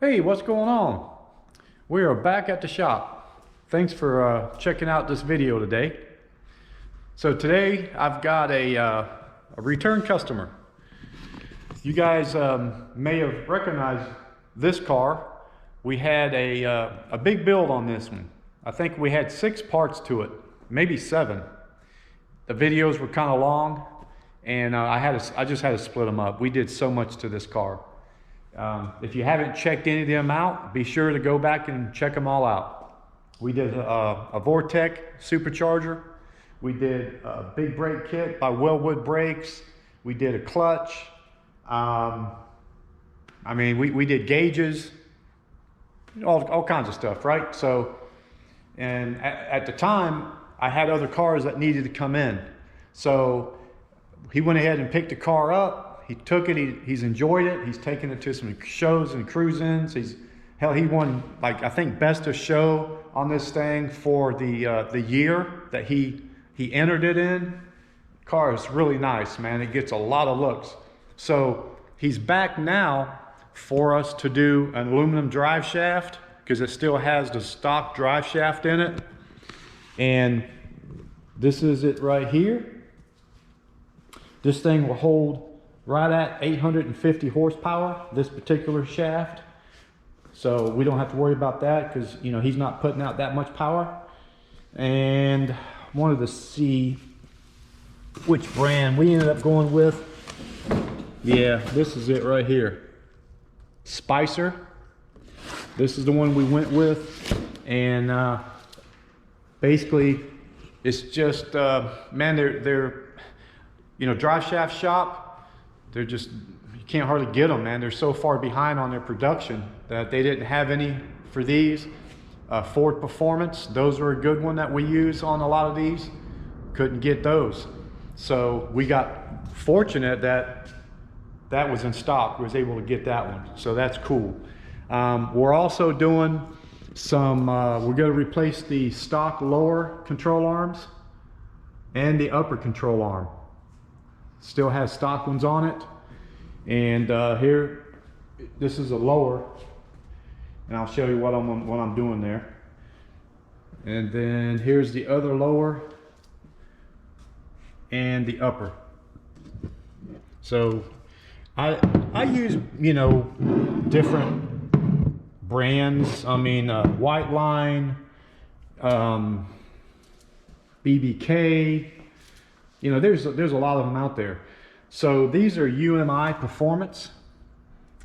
Hey, what's going on? We are back at the shop. Thanks for checking out this video today. So today I've got a return customer. You guys may have recognized this car. We had a big build on this one. I think we had 6 parts to it, maybe 7. The videos were kind of long, and I just had to split them up. We did so much to this car. If you haven't checked any of them out, be sure to go back and check them all out. We did a Vortec supercharger. We did a big brake kit by Wellwood Brakes. We did a clutch. I mean, we did gauges, all kinds of stuff, right? So, and at the time, I had other cars that needed to come in. So he went ahead and picked the car up. He took it, he's enjoyed it. He's taken it to some shows and cruise-ins. He won, like, I think best of show on this thing for the year that he entered it in. Car is really nice, man. It gets a lot of looks. So he's back now for us to do an aluminum drive shaft, because it still has the stock drive shaft in it. And this is it right here. This thing will hold right at 850 horsepower, this particular shaft. So we don't have to worry about that, because he's not putting out that much power. And I wanted to see which brand we ended up going with. Yeah, this is it right here. Spicer. This is the one we went with. And basically it's just, man, they're drive shaft shop. They're just, you can't hardly get them, man. They're so far behind on their production that they didn't have any for these. Ford Performance, those are a good one that we use on a lot of these. Couldn't get those. So we got fortunate that that was in stock. We was able to get that one. So that's cool. We're also doing some, we're gonna replace the stock lower control arms and the upper control arm. Still has stock ones on it. And here, this is a lower, and I'll show you what I'm doing there. And then here's the other lower and the upper. So I use different brands. I mean, White Line, BBK. There's a lot of them out there. So these are UMI Performance,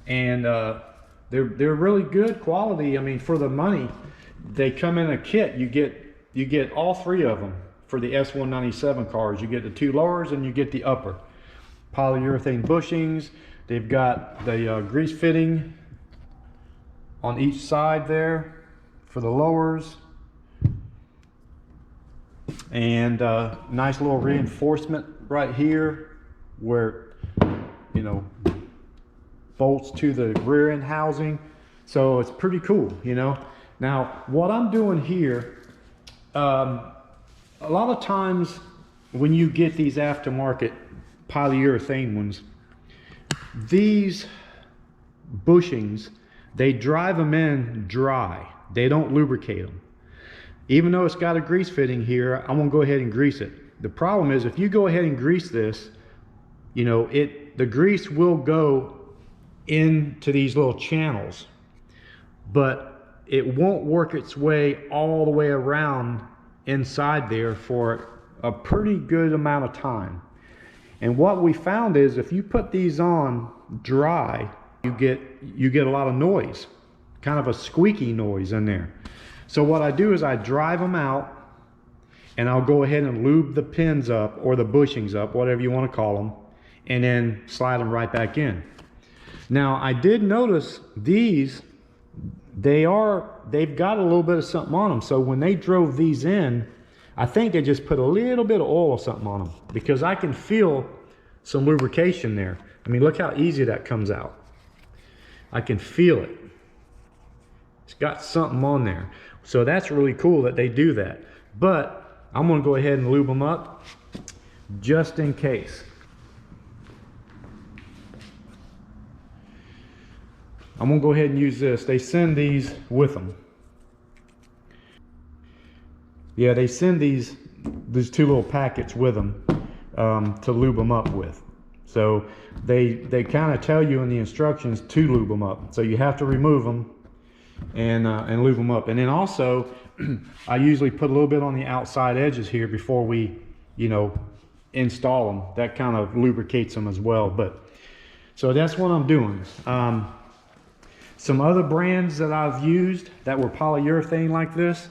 and they're really good quality. I mean, for the money, they come in a kit. You get all 3 of them for the S197 cars. You get the 2 lowers and you get the upper. Polyurethane bushings. They've got the grease fitting on each side there for the lowers. And nice little reinforcement right here where bolts to the rear end housing. So it's pretty cool. Now what I'm doing here, a lot of times when you get these aftermarket polyurethane ones, these bushings, they drive them in dry. They don't lubricate them. Even though it's got a grease fitting here, I'm gonna go ahead and grease it. The problem is, if you go ahead and grease this, the grease will go into these little channels, but it won't work its way all the way around inside there for a pretty good amount of time. And what we found is, if you put these on dry, you get a lot of noise, kind of a squeaky noise in there. So what I do is I drive them out, and I'll go ahead and lube the pins up, or the bushings up, whatever you want to call them, and then slide them right back in. Now I did notice they've got a little bit of something on them. So when they drove these in, I think they just put a little bit of oil or something on them, because I can feel some lubrication there. I mean, look how easy that comes out. I can feel it. It's got something on there. So that's really cool that they do that. But I'm gonna go ahead and lube them up just in case. I'm gonna go ahead and use this. They send these with them. Yeah, they send these two little packets with them to lube them up with. So they kind of tell you in the instructions to lube them up. So you have to remove them and lube them up. And then also, I usually put a little bit on the outside edges here before we, you know, install them. That kind of lubricates them as well. But so that's what I'm doing. Some other brands that I've used that were polyurethane like this,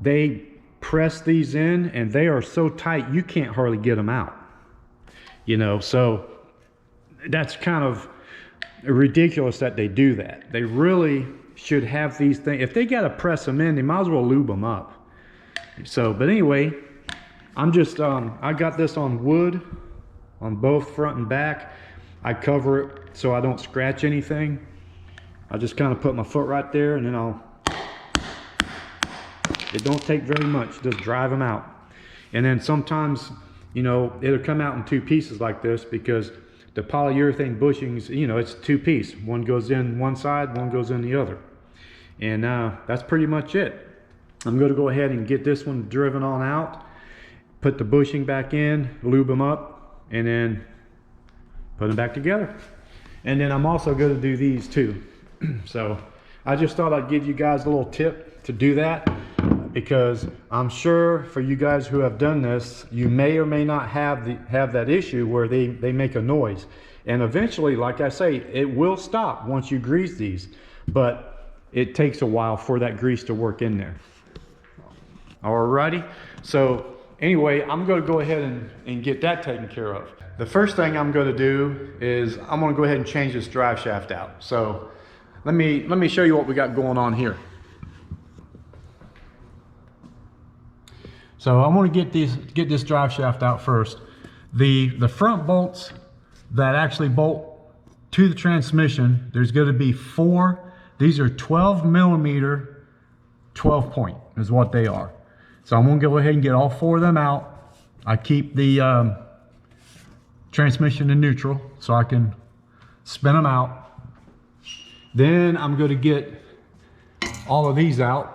they press these in and they are so tight you can't hardly get them out. You know, so that's kind of ridiculous that they do that. They really should have these things. If they got to press them in, they might as well lube them up. So, but anyway, I'm just, I got this on wood on both front and back. I cover it so I don't scratch anything. I just kind of put my foot right there and then it don't take very much, just drive them out. And then sometimes, you know, it'll come out in two pieces like this because the polyurethane bushings, you know, it's two piece. One goes in one side, one goes in the other. And that's pretty much it. I'm going to go ahead and get this one driven on out, put the bushing back in, lube them up, and then put them back together. And then I'm also going to do these too. So I just thought I'd give you guys a little tip to do that, because I'm sure for you guys who have done this, you may or may not have that issue where they make a noise. And eventually, like I say, it will stop once you grease these, but it takes a while for that grease to work in there. Alrighty, so anyway, I'm going to go ahead and get that taken care of. The first thing I'm going to do is I'm going to go ahead and change this drive shaft out. So let me show you what we got going on here. So I'm going to get this drive shaft out first. The front bolts that actually bolt to the transmission, there's going to be 4. These are 12 millimeter 12 point is what they are. So I'm going to go ahead and get all 4 of them out. I keep the transmission in neutral so I can spin them out. Then I'm going to get all of these out.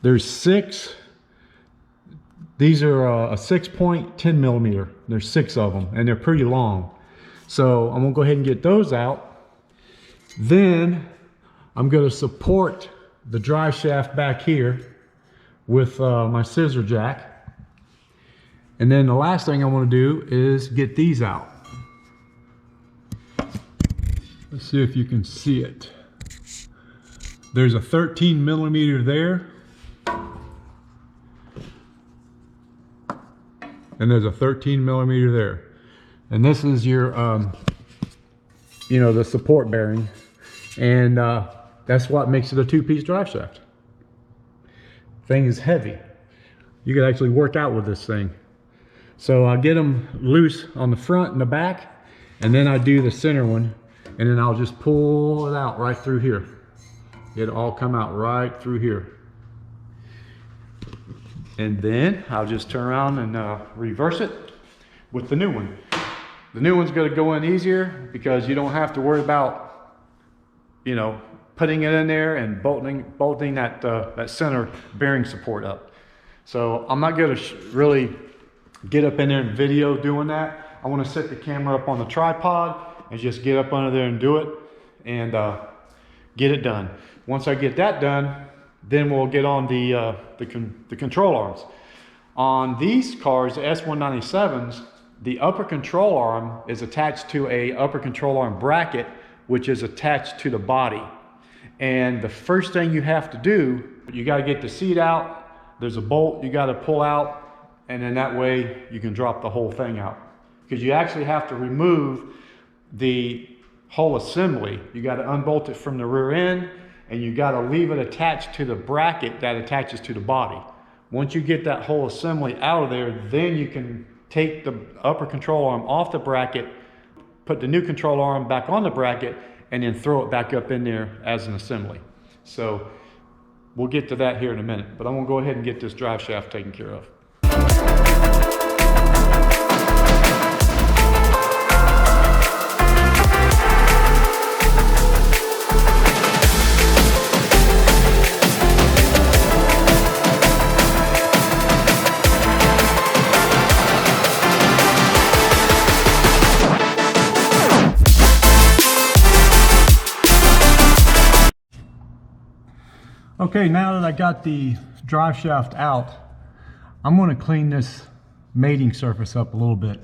There's 6. These are a 6 point 10 millimeter. There's 6 of them and they're pretty long. So I'm gonna go ahead and get those out. Then I'm gonna support the drive shaft back here with my scissor jack. And then the last thing I want to do is get these out. Let's see if you can see it. There's a 13 millimeter there. And there's a 13 millimeter there. And this is your, you know, the support bearing. And that's what makes it a 2-piece drive shaft. Thing is heavy. You could actually work out with this thing. So I'll get them loose on the front and the back, and then I do the center one, and then I'll just pull it out right through here. It'll all come out right through here. And then I'll just turn around and reverse it with the new one. The new one's going to go in easier because you don't have to worry about, you know, putting it in there and bolting that center bearing support up. So I'm not going to really get up in there and video doing that. I want to set the camera up on the tripod and just get up under there and do it and get it done. Once I get that done, then we'll get on the control arms. On these cars, the S197s, the upper control arm is attached to a upper control arm bracket, which is attached to the body. And the first thing you have to do, you got to get the seat out. There's a bolt you got to pull out, and then that way you can drop the whole thing out. Because you actually have to remove the whole assembly. You got to unbolt it from the rear end, and you got to leave it attached to the bracket that attaches to the body. Once you get that whole assembly out of there, then you can take the upper control arm off the bracket, put the new control arm back on the bracket, and then throw it back up in there as an assembly. So we'll get to that here in a minute, but I'm gonna go ahead and get this drive shaft taken care of. Okay, now that I got the drive shaft out, I'm going to clean this mating surface up a little bit,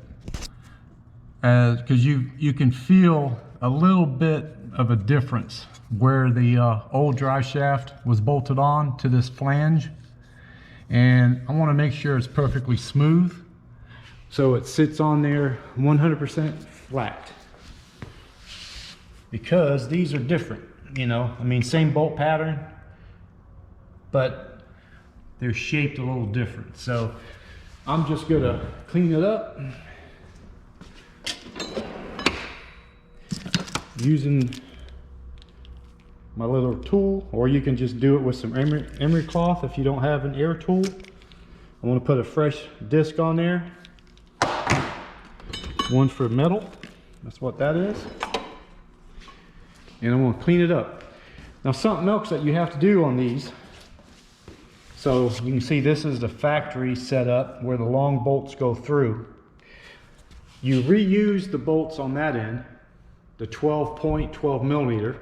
because you can feel a little bit of a difference where the old drive shaft was bolted on to this flange, and I want to make sure it's perfectly smooth so it sits on there 100% flat, because these are different, you know, I mean, same bolt pattern, but they're shaped a little different. So I'm just gonna clean it up using my little tool, or you can just do it with some emery cloth if you don't have an air tool. I want to put a fresh disc on there, one for metal, that's what that is, and I'm going to clean it up. Now, something else that you have to do on these, so you can see this is the factory setup where the long bolts go through. You reuse the bolts on that end, the 12 millimeter,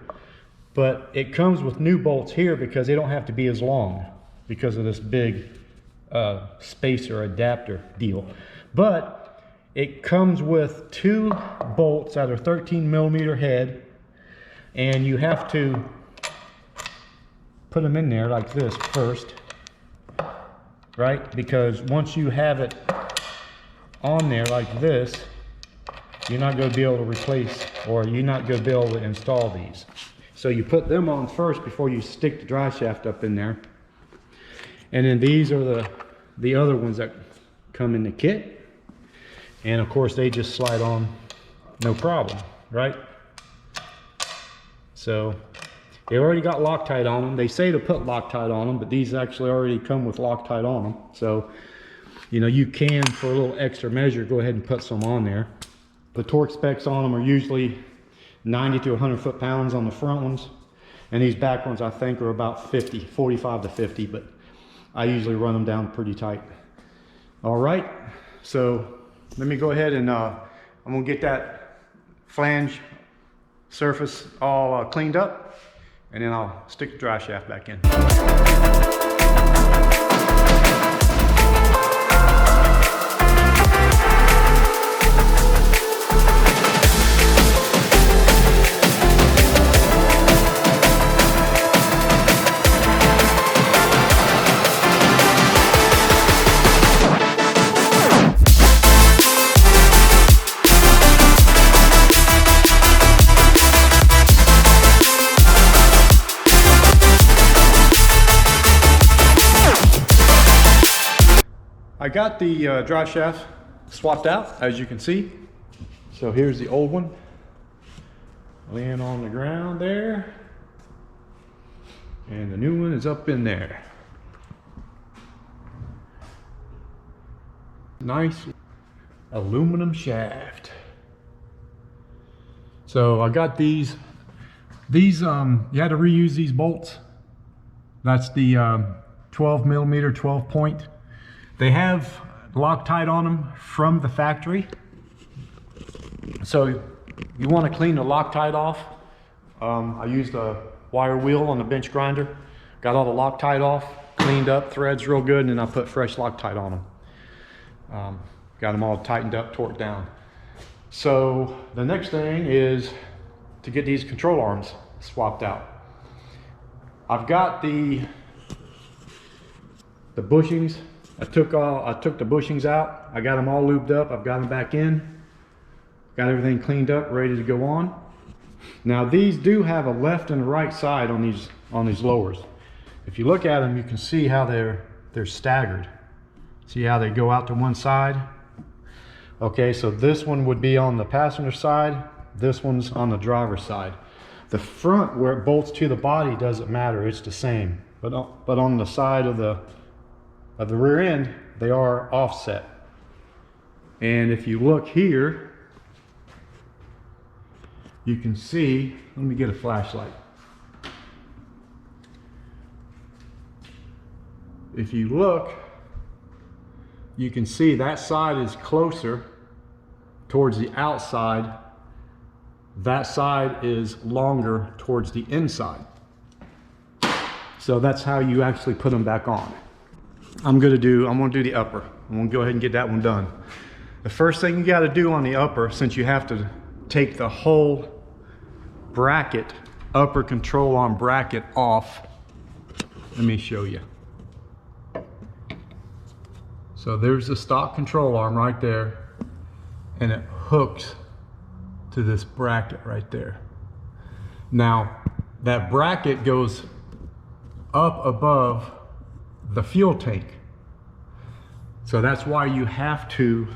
but it comes with new bolts here because they don't have to be as long because of this big spacer adapter deal. But it comes with 2 bolts that are 13 millimeter head, and you have to put them in there like this first, right? Because once you have it on there like this, you're not going to be able to replace, or you're not going to be able to install these. So you put them on first before you stick the drive shaft up in there. And then these are the other ones that come in the kit. And of course they just slide on no problem, right? So they already got Loctite on them. They say to put Loctite on them, but these actually already come with Loctite on them. So, you know, you can, for a little extra measure, go ahead and put some on there. The torque specs on them are usually 90 to 100 foot-pounds on the front ones, and these back ones I think are about 50, 45 to 50, but I usually run them down pretty tight. All right, so let me go ahead and I'm gonna get that flange surface all cleaned up, and then I'll stick the drive shaft back in. I got the drive shaft swapped out, as you can see. So here's the old one laying on the ground there, and the new one is up in there. Nice aluminum shaft. So I got these you had to reuse these bolts. That's the 12 millimeter 12 point. They have Loctite on them from the factory. So you want to clean the Loctite off. I used a wire wheel on the bench grinder, got all the Loctite off, cleaned up, threads real good, and then I put fresh Loctite on them. Got them all tightened up, torqued down. So the next thing is to get these control arms swapped out. I've got the bushings. I took the bushings out. I got them all lubed up. I've got them back in. Got everything cleaned up, ready to go on. Now these do have a left and a right side on these lowers. If you look at them, you can see how they're staggered. See how they go out to one side? Okay, so this one would be on the passenger side. This one's on the driver's side. The front, where it bolts to the body, doesn't matter. It's the same. But on the side of the rear end, they are offset. And if you look here, you can see, let me get a flashlight. If you look, you can see that side is closer towards the outside. That side is longer towards the inside. So that's how you actually put them back on. I'm gonna do the upper. I'm gonna go ahead and get that one done. The first thing you gotta do on the upper, since you have to take the whole bracket, upper control arm bracket off, let me show you. So there's the stock control arm right there, and it hooks to this bracket right there. Now, that bracket goes up above the fuel tank. So that's why you have to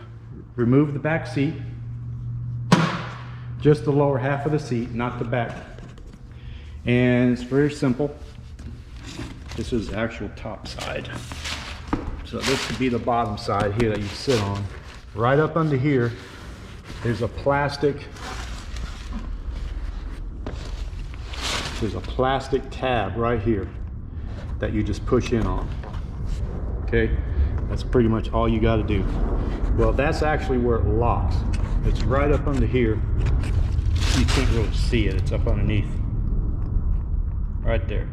remove the back seat, just the lower half of the seat, not the back. And it's very simple. This is the actual top side. So this could be the bottom side here that you sit on. Right up under here, there's a plastic tab right here that you just push in on. Okay, that's pretty much all you got to do. Well, that's actually where it locks. It's right up under here. You can't really see it, it's up underneath. Right there.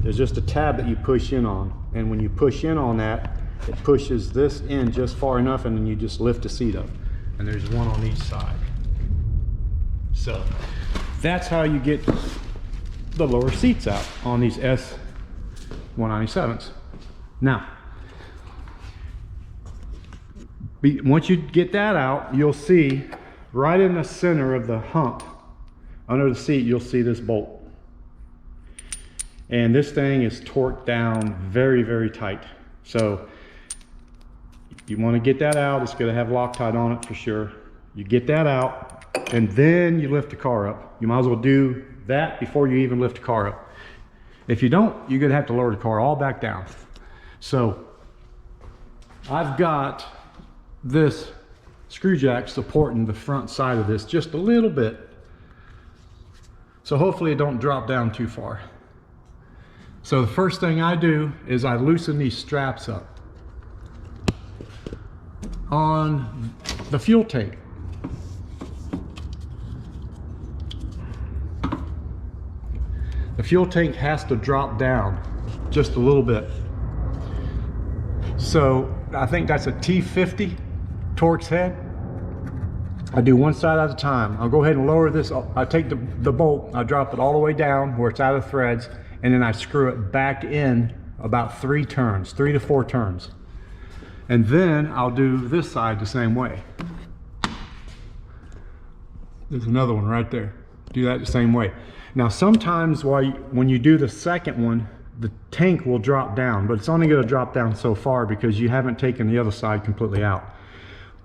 There's just a tab that you push in on, and when you push in on that, it pushes this in just far enough, and then you just lift the seat up. And there's one on each side. So that's how you get the lower seats out on these S197s. Now, once you get that out, you'll see right in the center of the hump, under the seat, you'll see this bolt. And this thing is torqued down very, very tight. So you want to get that out. It's going to have Loctite on it for sure. You get that out, and then you lift the car up. You might as well do that before you even lift the car up. If you don't, you're going to have to lower the car all back down. So I've got this screw jack supporting the front side of this just a little bit. So hopefully it don't drop down too far. So the first thing I do is I loosen these straps up on the fuel tank. The fuel tank has to drop down just a little bit. So I think that's a T50 Torx head. I do one side at a time. I'll go ahead and lower this. I take the bolt, I drop it all the way down where it's out of threads, and then I screw it back in about 3 to 4 turns. And then I'll do this side the same way. There's another one right there. Do that the same way. Now sometimes when you do the second one, the tank will drop down, but it's only going to drop down so far because you haven't taken the other side completely out.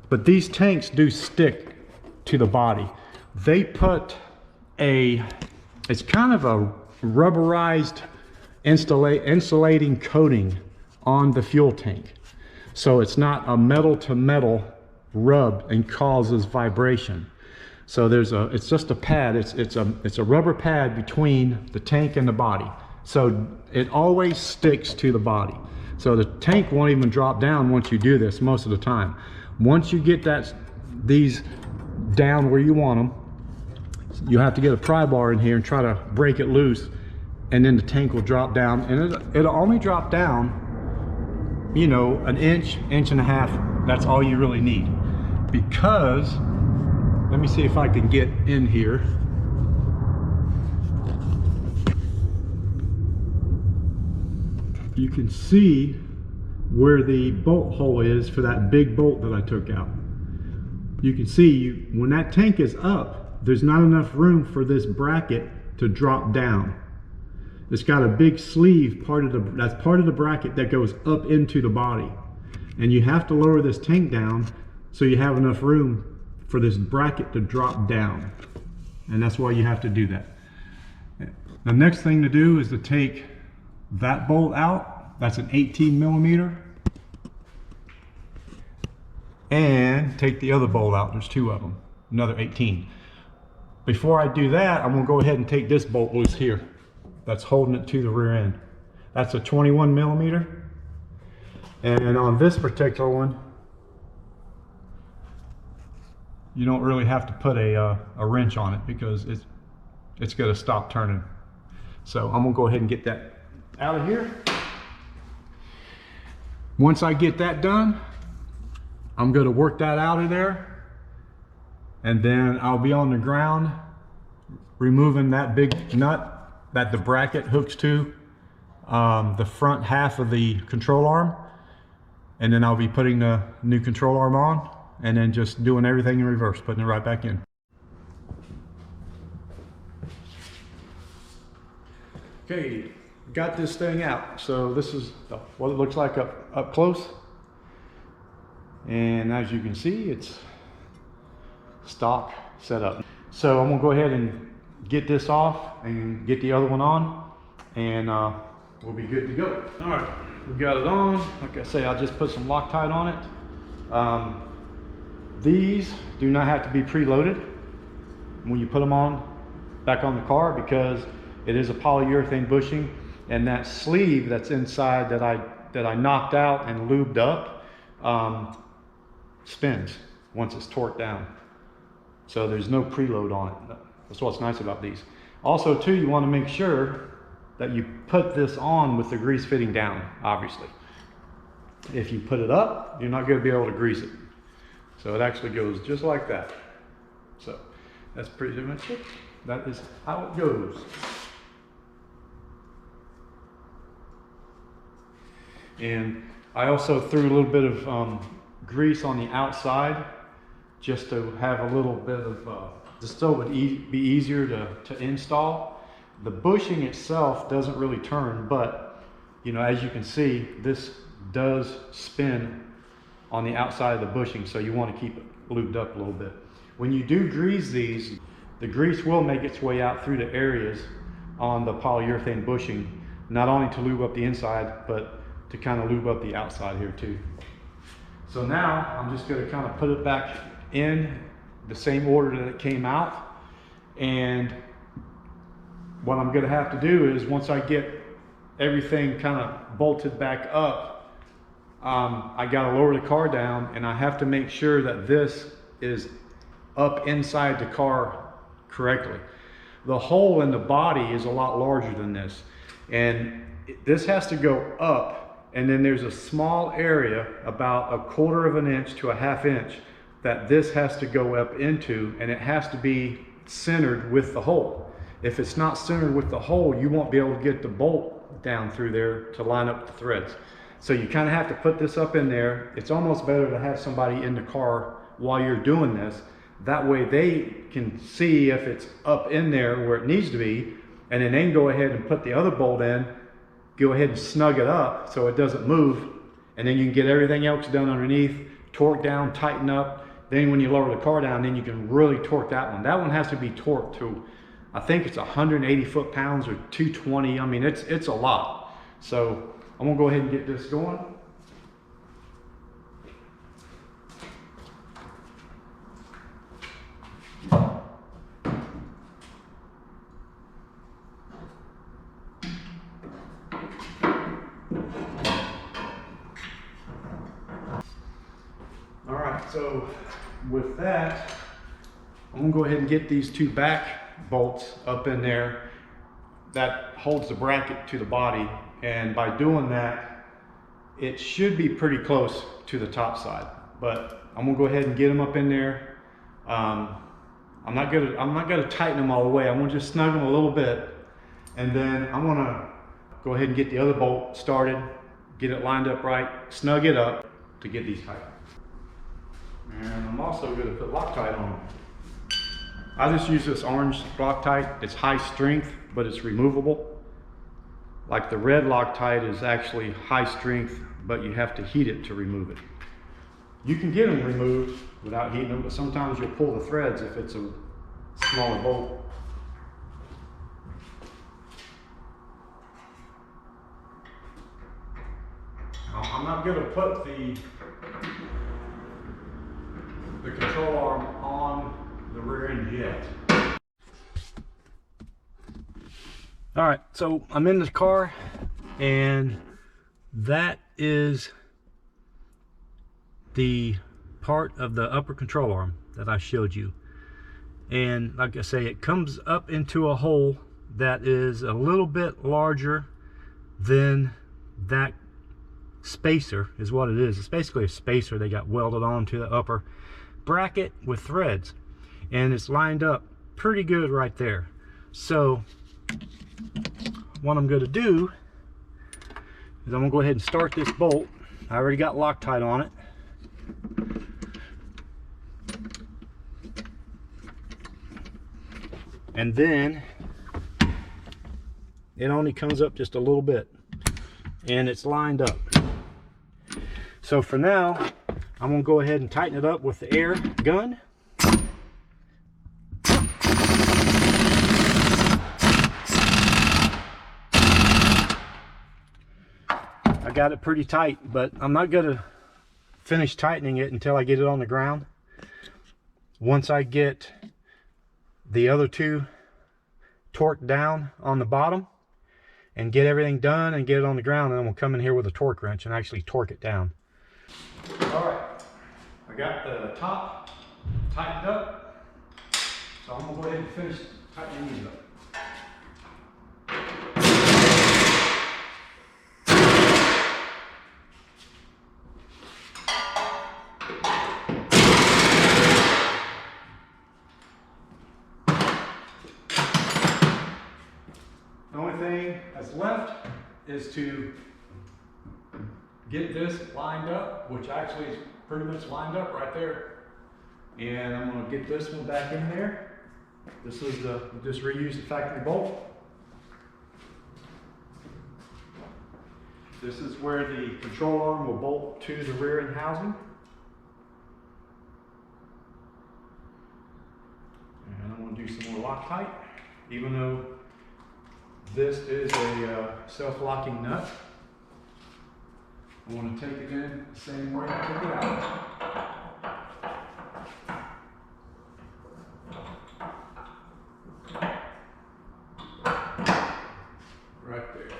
But these tanks do stick to the body. They put it's kind of a rubberized insulating coating on the fuel tank. So it's not a metal to metal rub and causes vibration. So it's just a pad. It's a rubber pad between the tank and the body. So it always sticks to the body. So the tank won't even drop down once you do this most of the time. Once you get these down where you want them, you have to get a pry bar in here and try to break it loose, and then the tank will drop down, and it'll only drop down, you know, an inch and a half. That's all you really need. Because, let me see if I can get in here. You can see where the bolt hole is for that big bolt that I took out. You can see when that tank is up, there's not enough room for this bracket to drop down. It's got a big sleeve, that's part of the bracket that goes up into the body. And you have to lower this tank down so you have enough room for this bracket to drop down. And that's why you have to do that. The next thing to do is to take that bolt out. That's an 18 millimeter. And take the other bolt out. There's 2 of them, another 18. Before I do that, I'm gonna go ahead and take this bolt loose here. That's holding it to the rear end. That's a 21 millimeter. And on this particular one, you don't really have to put a wrench on it because it's gonna stop turning. So I'm gonna go ahead and get that out of here. Once I get that done, I'm going to work that out of there, and then I'll be on the ground removing that big nut that the bracket hooks to the front half of the control arm, and then I'll be putting the new control arm on and then just doing everything in reverse, putting it right back in. Okay, got this thing out. So this is what it looks like up close. And as you can see, it's stock setup. So I'm gonna go ahead and get this off and get the other one on, and we'll be good to go. All right, we got it on. Like I say, I just put some Loctite on it. These do not have to be preloaded when you put them on back on the car, because it is a polyurethane bushing, and that sleeve that's inside that I knocked out and lubed up spins once it's torqued down. So there's no preload on it. That's what's nice about these. Also too, you want to make sure that you put this on with the grease fitting down, obviously. If you put it up, you're not going to be able to grease it. So it actually goes just like that. So that's pretty much it. That is how it goes. And I also threw a little bit of grease on the outside just to have a little bit of, just so it would be easier to install. The bushing itself doesn't really turn, but you know, as you can see, this does spin on the outside of the bushing, so you want to keep it lubed up a little bit. When you do grease these, the grease will make its way out through the areas on the polyurethane bushing, not only to lube up the inside, but to kind of lube up the outside here too. So now I'm just going to kind of put it back in the same order that it came out, and what I'm going to have to do is, once I get everything kind of bolted back up, I got to lower the car down, and I have to make sure that this is up inside the car correctly. The hole in the body is a lot larger than this, and this has to go up, and then there's a small area about 1/4 of an inch to a 1/2 inch that this has to go up into, and it has to be centered with the hole. If it's not centered with the hole, you won't be able to get the bolt down through there to line up the threads. So you kind of have to put this up in there. It's almost better to have somebody in the car while you're doing this. That way they can see if it's up in there where it needs to be, and then they can go ahead and put the other bolt in, go ahead and snug it up so it doesn't move, and then you can get everything else done underneath, torque down, tighten up. Then when you lower the car down, then you can really torque that one. That one has to be torqued to, I think it's 180 foot-pounds or 220. I mean, it's a lot. So I'm gonna go ahead and get this going. All right, so with that, I'm gonna go ahead and get these two back bolts up in there that holds the bracket to the body, and by doing that, it should be pretty close to the top side. But I'm gonna go ahead and get them up in there. I'm not gonna tighten them all the way. I'm gonna just snug them a little bit, and then I'm gonna go ahead and get the other bolt started, get it lined up right, snug it up to get these tight. And I'm also going to put Loctite on them. I just use this orange Loctite. It's high strength, but it's removable. Like the red Loctite is actually high strength, but you have to heat it to remove it. You can get them removed without heating them, but sometimes you'll pull the threads if it's a smaller bolt. Now, I'm not going to put the control arm on the rear end yet. All right, so I'm in the car, and that is the part of the upper control arm that I showed you. And like I say, it comes up into a hole that is a little bit larger then that spacer is what it is. It's basically a spacer they got welded onto the upper bracket with threads, and it's lined up pretty good right there. So what I'm going to do is I'm going to go ahead and start this bolt. I already got Loctite on it. And then it only comes up just a little bit, and it's lined up. So for now, I'm going to go ahead and tighten it up with the air gun. I got it pretty tight, but I'm not going to finish tightening it until I get it on the ground. Once I get the other two torqued down on the bottom and get everything done and get it on the ground, and then we'll come in here with a torque wrench and actually torque it down. All right, I got the top tightened up, so I'm gonna go ahead and finish tightening these up. The only thing that's left is to get this lined up, which actually is pretty much lined up right there. And I'm going to get this one back in there. This is just reuse the factory bolt. This is where the control arm will bolt to the rear end housing. And I'm going to do some more Loctite, even though this is a self-locking nut. I want to take it in the same way I took it out. Right there.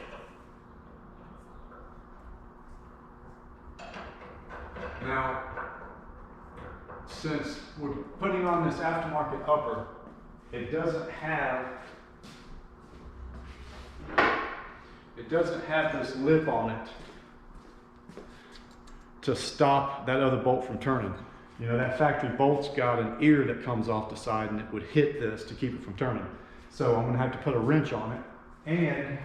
Now, since we're putting on this aftermarket upper, it doesn't have this lip on it to stop that other bolt from turning. You know, that factory bolt's got an ear that comes off the side, and it would hit this to keep it from turning. So I'm gonna have to put a wrench on it, and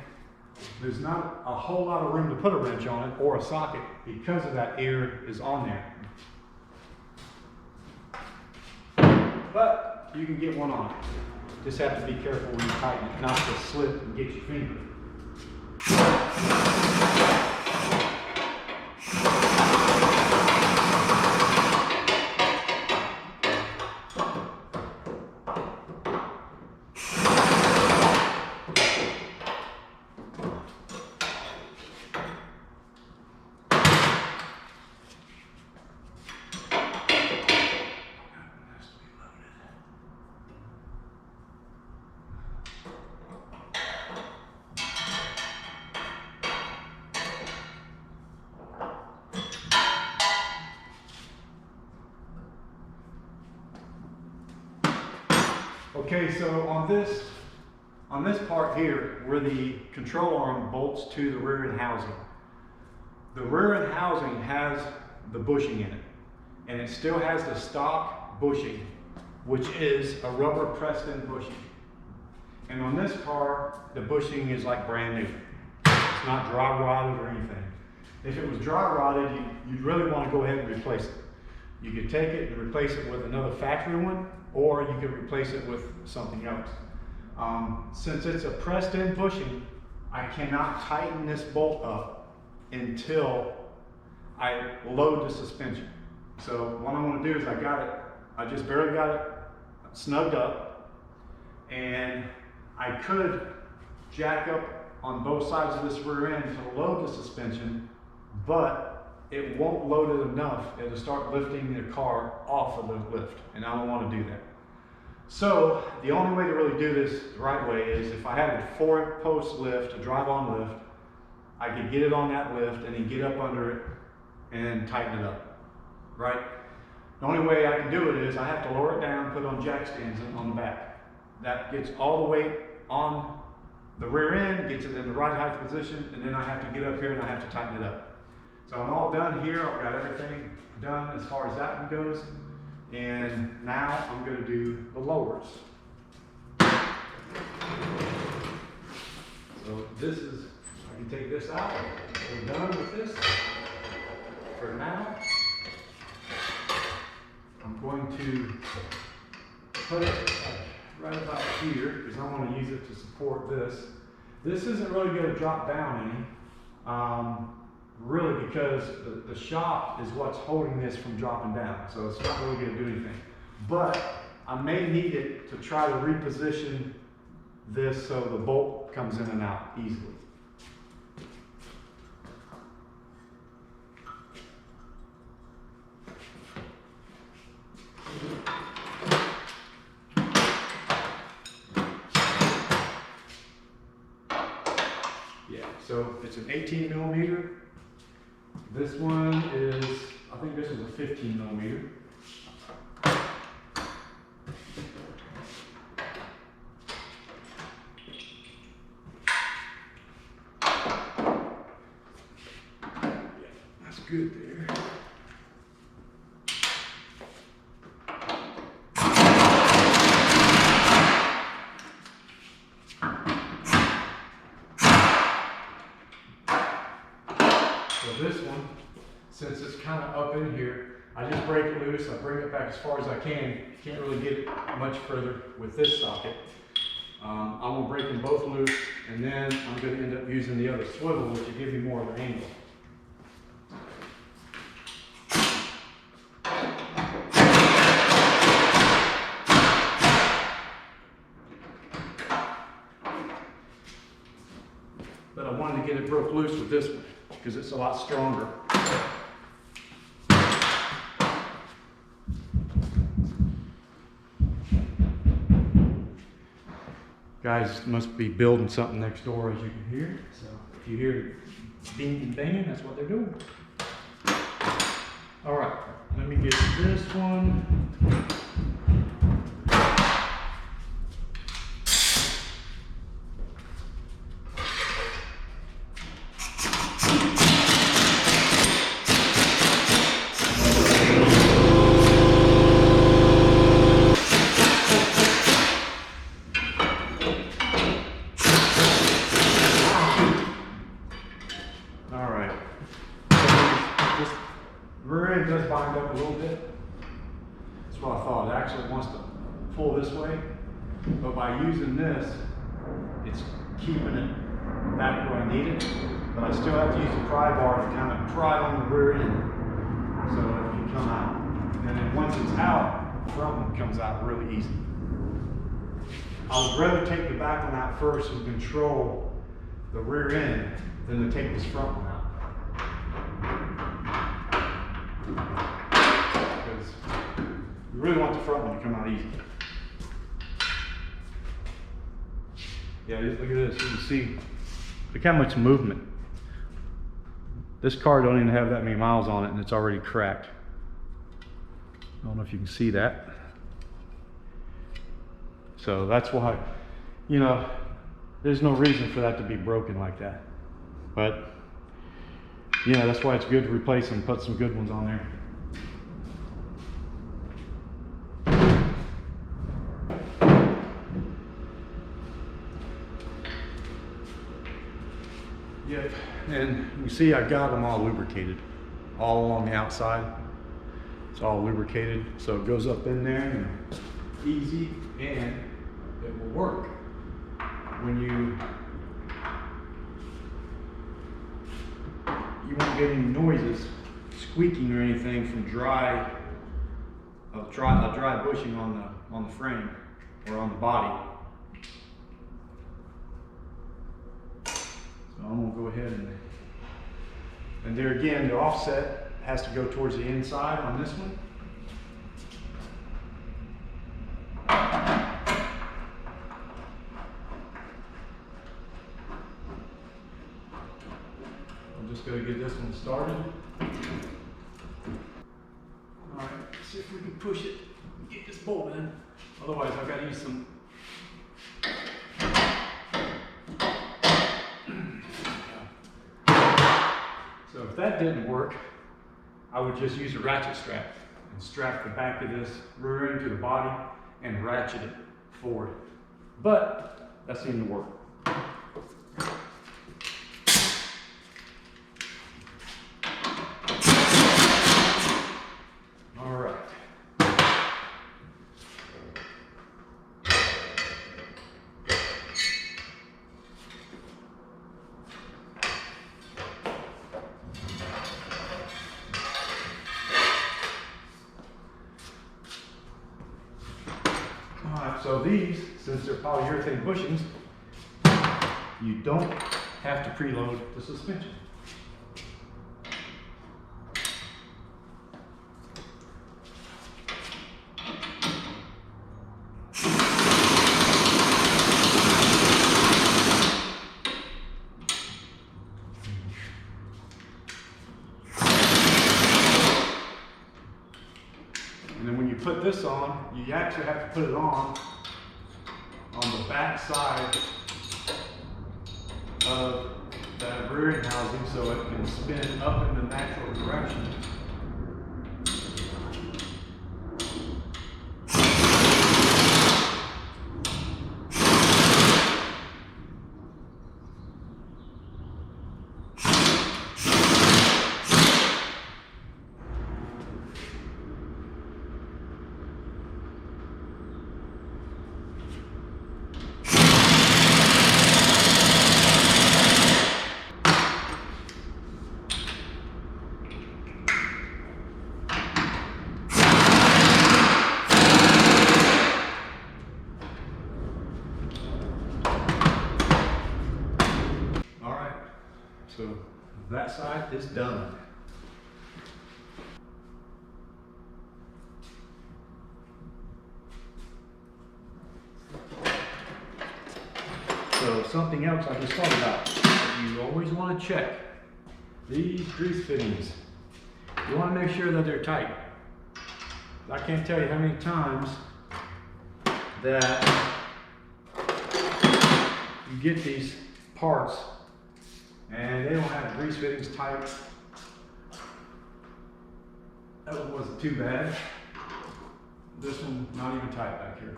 there's not a whole lot of room to put a wrench on it or a socket because of that ear is on there. But you can get one on it. Just have to be careful when you tighten it, not to slip and get your finger. Okay, so on this part here, where the control arm bolts to the rear end housing, the rear end housing has the bushing in it, and it still has the stock bushing, which is a rubber pressed in bushing. And on this car, the bushing is like brand new. It's not dry rotted or anything. If it was dry rotted, you'd really want to go ahead and replace it. You could take it and replace it with another factory one, or you could replace it with something else. Since it's a pressed in bushing, I cannot tighten this bolt up until I load the suspension. So what I'm going to do is I just barely got it snugged up, and I could jack up on both sides of this rear end to load the suspension, but it won't load it enough. It'll start lifting the car off of the lift, and I don't want to do that. So the only way to really do this the right way is if I had a 4-post lift, a drive-on lift, I could get it on that lift and then get up under it and tighten it up, right? The only way I can do it is I have to lower it down, put on jack stands on the back. That gets all the weight on the rear end, gets it in the right height position, and then I have to get up here and I have to tighten it up. So I'm all done here. I've got everything done as far as that one goes. And now I'm going to do the lowers. So this is, I can take this out. We're done with this for now. I'm going to put it right about here because I want to use it to support this. This isn't really going to drop down any, really, because the shop is what's holding this from dropping down. So it's not really going to do anything. But I may need it to try to reposition this so the bolt comes in and out easily. Yeah, so it's an 18 millimeter. This one is, I think this is a 15 millimeter. That's good there. So this one, since it's kind of up in here, I just break it loose, I bring it back as far as I can. Can't really get it much further with this socket. I'm going to break them both loose, and then I'm going to end up using the other swivel, which will give me more of an angle. But I wanted to get it broke loose with this one, because it's a lot stronger. Guys must be building something next door, as you can hear. So if you hear ding and banging, that's what they're doing. All right, let me get this one. It does bind up a little bit. That's what I thought. It actually wants to pull this way, but by using this, it's keeping it back where I need it. But I still have to use a pry bar to kind of pry on the rear end so it can come out. And then once it's out, the front one comes out really easy. I would rather take the back one out first and control the rear end than to take this front one out. Because you really want the front one to come out easy. Yeah, look at this. You can see, look how much movement. This car don't even have that many miles on it and it's already cracked. I don't know if you can see that. So that's why, you know, there's no reason for that to be broken like that. But yeah, that's why it's good to replace them, put some good ones on there. Yep, and you see I got them all lubricated, all along the outside. It's all lubricated, so it goes up in there and easy, and it will work. When you won't get any noises, squeaking or anything from dry bushing on the frame or on the body. So I'm gonna go ahead and there again, the offset has to go towards the inside on this one. I'm just gonna get this one started. All right, let's see if we can push it and get this bolt in. Otherwise, I've got to use some if that didn't work, I would just use a ratchet strap and strap the back of this rear end to the body and ratchet it forward. But that seemed to work. All right. So these, since they're polyurethane bushings, you don't have to preload the suspension. And then when you put this on, you actually have to put it on the back side of that rear end housing so it can spin up in the natural direction. So that side is done. So something else I just thought about, you always want to check these grease fittings. You want to make sure that they're tight. I can't tell you how many times that you get these parts and they don't have grease fittings tight. That one wasn't too bad. This one not even tight back here.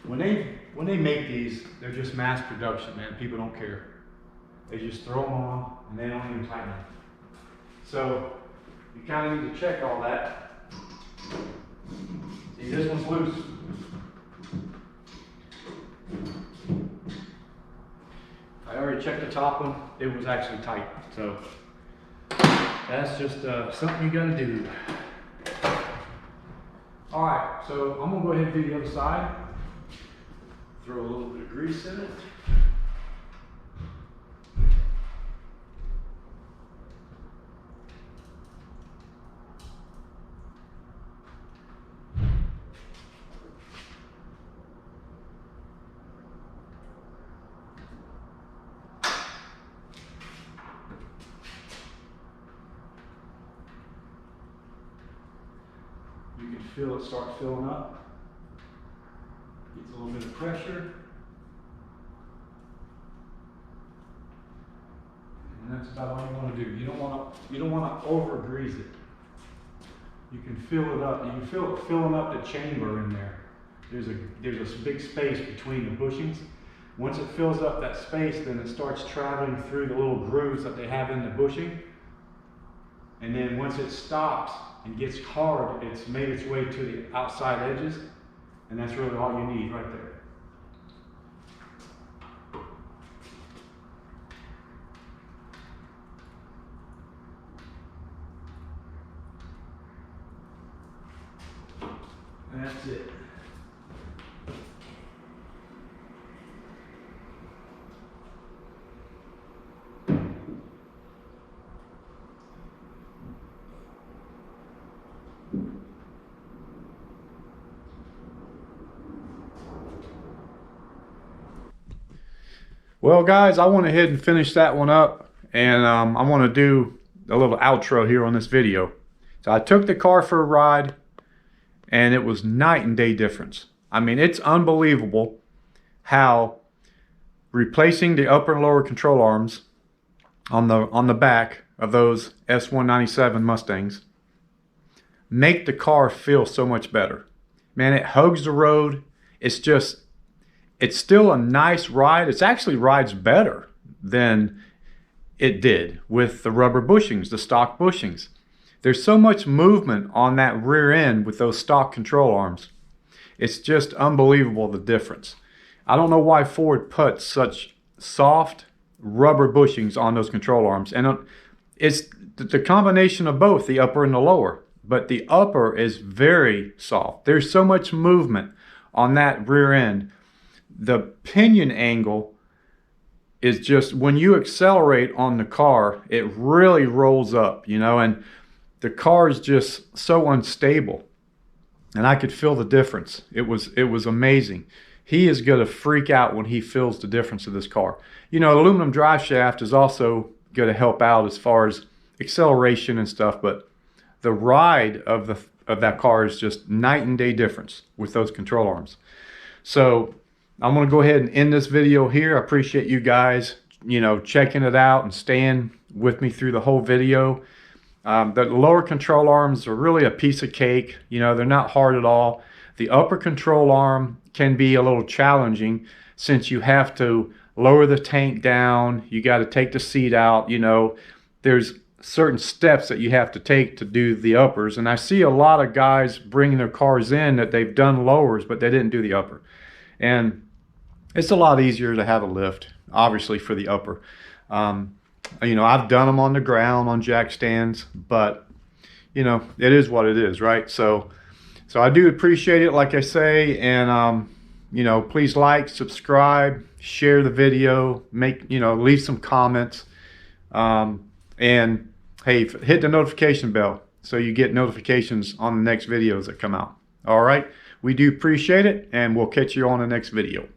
When they make these, they're just mass production, man. People don't care. They just throw them on and they don't even tighten them. So you kind of need to check all that. See, this one's loose. I already checked the top one. It was actually tight. So that's just something you gotta do. All right, so I'm gonna go ahead and do the other side. Throw a little bit of grease in it. You can feel it start filling up. Gets a little bit of pressure. And that's about all you want to do. You don't want to over grease it. You can fill it up. You can feel it filling up the chamber in there. There's a big space between the bushings. Once it fills up that space, then it starts traveling through the little grooves that they have in the bushing. And then once it stops and gets hard, it's made its way to the outside edges. And that's really all you need right there. And that's it. Well, guys, I went ahead and finished that one up, and I want to do a little outro here on this video. So I took the car for a ride, and it was night and day difference. I mean, it's unbelievable how replacing the upper and lower control arms on the back of those S197 Mustangs make the car feel so much better. Man, it hugs the road. It's still a nice ride. It actually rides better than it did with the rubber bushings, the stock bushings. There's so much movement on that rear end with those stock control arms. It's just unbelievable, the difference. I don't know why Ford put such soft rubber bushings on those control arms. And it's the combination of both, the upper and the lower. But the upper is very soft. There's so much movement on that rear end. The pinion angle is just, when you accelerate on the car, it really rolls up, you know, and the car is just so unstable. And I could feel the difference. It was amazing. He is going to freak out when he feels the difference of this car. You know, aluminum drive shaft is also going to help out as far as acceleration and stuff, but the ride of that car is just night and day difference with those control arms. So I'm going to go ahead and end this video here. I appreciate you guys, you know, checking it out and staying with me through the whole video. The lower control arms are really a piece of cake. You know, they're not hard at all. The upper control arm can be a little challenging since you have to lower the tank down. You got to take the seat out. You know, there's certain steps that you have to take to do the uppers. And I see a lot of guys bringing their cars in that they've done lowers, but they didn't do the upper. And it's a lot easier to have a lift, obviously, for the upper. You know, I've done them on the ground on jack stands, but you know, it is what it is, right? So I do appreciate it, like I say, and you know, please like, subscribe, share the video, leave some comments, and hey, hit the notification bell so you get notifications on the next videos that come out. All right, we do appreciate it, and we'll catch you on the next video.